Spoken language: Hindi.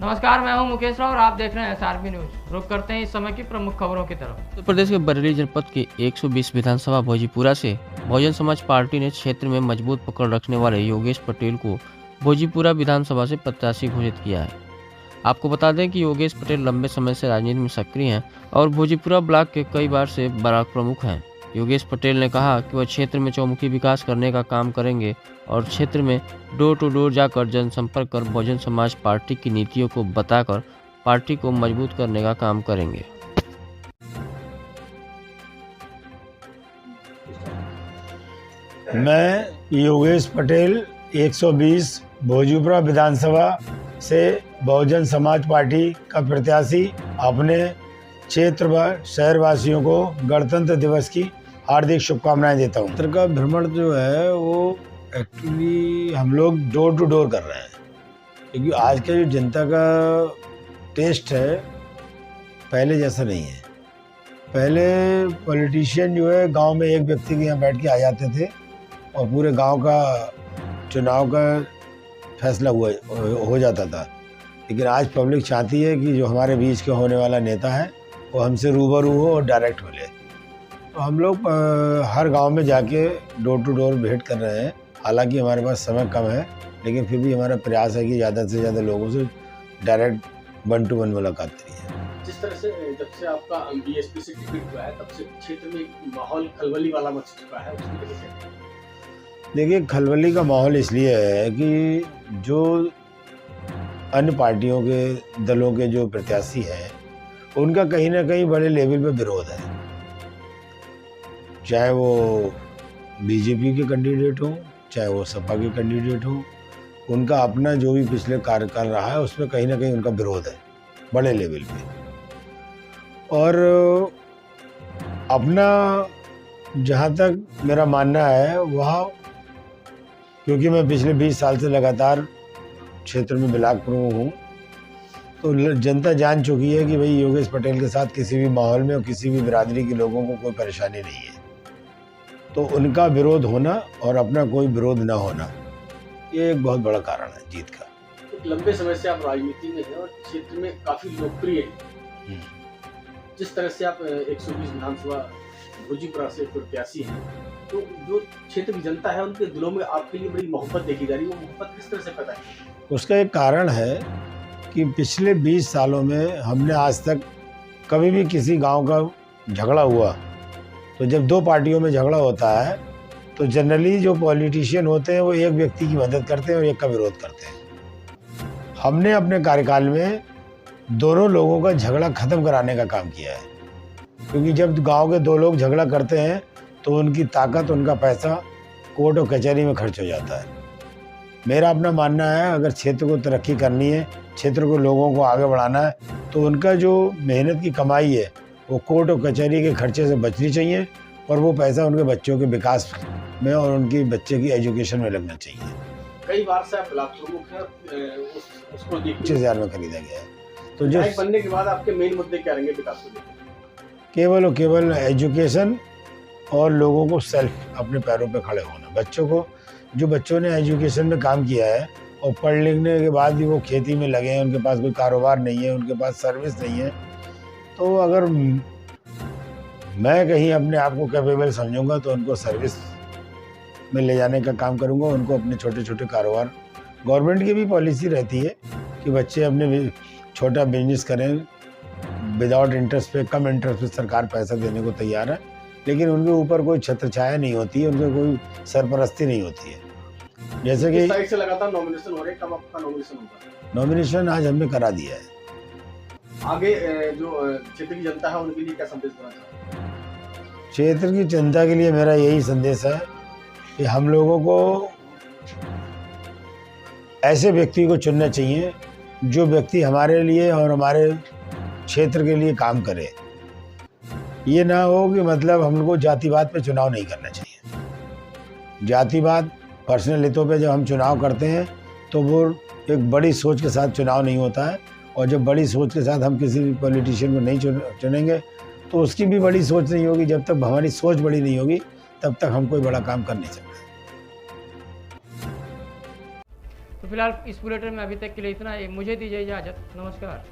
नमस्कार, मैं हूं मुकेश राव और आप देख रहे हैं SRB न्यूज। रुक करते हैं इस समय की प्रमुख खबरों की तरफ। उत्तर प्रदेश के बरेली जनपद के 120 विधानसभा भोजीपुरा से बहुजन समाज पार्टी ने क्षेत्र में मजबूत पकड़ रखने वाले योगेश पटेल को भोजीपुरा विधानसभा से प्रत्याशी घोषित किया है। आपको बता दें कि योगेश पटेल लंबे समय से राजनीति में सक्रिय हैं और भोजीपुरा ब्लॉक के कई बार से ब्लॉक प्रमुख हैं। योगेश पटेल ने कहा कि वह क्षेत्र में चौमुखी विकास करने का काम करेंगे और क्षेत्र में डोर टू डोर जाकर जनसंपर्क कर बहुजन समाज पार्टी की नीतियों को बताकर पार्टी को मजबूत करने का काम करेंगे। मैं योगेश पटेल 120 भोजपुरा विधानसभा से बहुजन समाज पार्टी का प्रत्याशी अपने क्षेत्र व शहरवासियों को गणतंत्र दिवस की हार्दिक शुभकामनाएं देता हूं। क्षेत्र का भ्रमण जो है वो एक्चुअली हम लोग डोर टू डोर कर रहे हैं, क्योंकि आज का जो जनता का टेस्ट है पहले जैसा नहीं है। पहले पॉलिटिशियन जो है गांव में एक व्यक्ति के यहाँ बैठ के आ जाते थे और पूरे गांव का चुनाव का फैसला हो जाता था, लेकिन आज पब्लिक चाहती है कि जो हमारे बीच के होने वाला नेता है वो हमसे रूबरू हो और डायरेक्ट मिले। तो हम लोग हर गांव में जाके डोर टू डोर भेंट कर रहे हैं। हालांकि हमारे पास समय कम है, लेकिन फिर भी हमारा प्रयास है कि ज़्यादा से ज़्यादा लोगों से डायरेक्ट 1 to 1 मुलाकात करिए। जिस तरह से जब से आपका बीएसपी से टिकट हुआ है तब से क्षेत्र में माहौल खलबली वाला मच चुका है, उसकी वजह से देखिए, खलबली का माहौल इसलिए है कि जो अन्य पार्टियों के दलों के जो प्रत्याशी हैं उनका कहीं ना कहीं बड़े लेवल पे विरोध है। चाहे वो बीजेपी के कैंडिडेट हो, चाहे वो सपा के कैंडिडेट हो, उनका अपना जो भी पिछले कार्यकाल रहा है उसमें कहीं ना कहीं उनका विरोध है बड़े लेवल पे। और अपना जहाँ तक मेरा मानना है वह, क्योंकि मैं पिछले 20 साल से लगातार क्षेत्र में ब्लॉक प्रमुख हूँ, तो जनता जान चुकी है कि भाई योगेश पटेल के साथ किसी भी माहौल में और किसी भी बिरादरी के लोगों को कोई परेशानी नहीं है। तो उनका विरोध होना और अपना कोई विरोध न होना, ये एक बहुत बड़ा कारण है जीत का। एक लंबे समय से आप राजनीति में हैं और क्षेत्र में काफी लोकप्रिय हैं। जिस तरह से आप 120 विधानसभा भोजीपुरा से प्रत्याशी हैं, तो जो क्षेत्र की जनता है उनके दिलों में आपके लिए बड़ी मोहब्बत देखी जा रही है। वो मोहब्बत किस तरह से पैदा है? उसका एक कारण है कि पिछले 20 सालों में हमने आज तक कभी भी किसी गांव का झगड़ा हुआ, तो जब 2 पार्टियों में झगड़ा होता है तो जनरली जो पॉलिटिशियन होते हैं वो एक व्यक्ति की मदद करते हैं और एक का विरोध करते हैं। हमने अपने कार्यकाल में दोनों लोगों का झगड़ा खत्म कराने का काम किया है, क्योंकि जब गांव के 2 लोग झगड़ा करते हैं तो उनकी ताकत, उनका पैसा कोर्ट और कचहरी में खर्च हो जाता है। मेरा अपना मानना है, अगर क्षेत्र को तरक्की करनी है, क्षेत्र को लोगों को आगे बढ़ाना है, तो उनका जो मेहनत की कमाई है वो कोर्ट और कचहरी के खर्चे से बचनी चाहिए और वो पैसा उनके बच्चों के विकास में और उनकी बच्चे की एजुकेशन में लगना चाहिए। कई बार से आप ब्लॉक प्रमुख हैं, उसको 25,000 में खरीदा गया है। तो जो बनने के बाद आपके मेन मुद्दे क्या रहेंगे विकास को लेकर? केवल और केवल एजुकेशन और लोगों को सेल्फ अपने पैरों पे खड़े होना। बच्चों को, जो बच्चों ने एजुकेशन में काम किया है और पढ़ लिखने के बाद भी वो खेती में लगे हैं, उनके पास कोई कारोबार नहीं है, उनके पास सर्विस नहीं है, तो अगर मैं कहीं अपने आप को कैपेबल समझूंगा तो उनको सर्विस में ले जाने का काम करूंगा। उनको अपने छोटे छोटे कारोबार, गवर्नमेंट की भी पॉलिसी रहती है कि बच्चे अपने छोटा बिजनेस करें विदाउट इंटरेस्ट पे, कम इंटरेस्ट पे सरकार पैसा देने को तैयार है, लेकिन उनके ऊपर कोई छत्र छाया नहीं होती है, उनके कोई सरपरस्ती नहीं होती है। जैसे कि से लगातार नॉमिनेशन हो रहे हैं, कब आपका नॉमिनेशन होगा? नॉमिनेशन आज हमने करा दिया है। आगे जो क्षेत्र की जनता है उनके लिए क्या संदेश देना चाहते हैं? क्षेत्र की जनता के लिए मेरा यही संदेश है कि हम लोगों को ऐसे व्यक्ति को चुनना चाहिए जो व्यक्ति हमारे लिए और हमारे क्षेत्र के लिए काम करे। ये ना हो कि मतलब हम लोग को जातिवाद पे चुनाव नहीं करना चाहिए। जातिवाद, पर्सनल हितों पे जब हम चुनाव करते हैं तो वो एक बड़ी सोच के साथ चुनाव नहीं होता है, और जब बड़ी सोच के साथ हम किसी पॉलिटिशियन को नहीं चुनेंगे तो उसकी भी बड़ी सोच नहीं होगी। जब तक हमारी सोच बड़ी नहीं होगी तब तक हम कोई बड़ा काम कर नहीं सकते। तो फिलहाल इस बुलेटिन में अभी तक के लिए इतना ही। मुझे दीजिए इजाज़त। नमस्कार।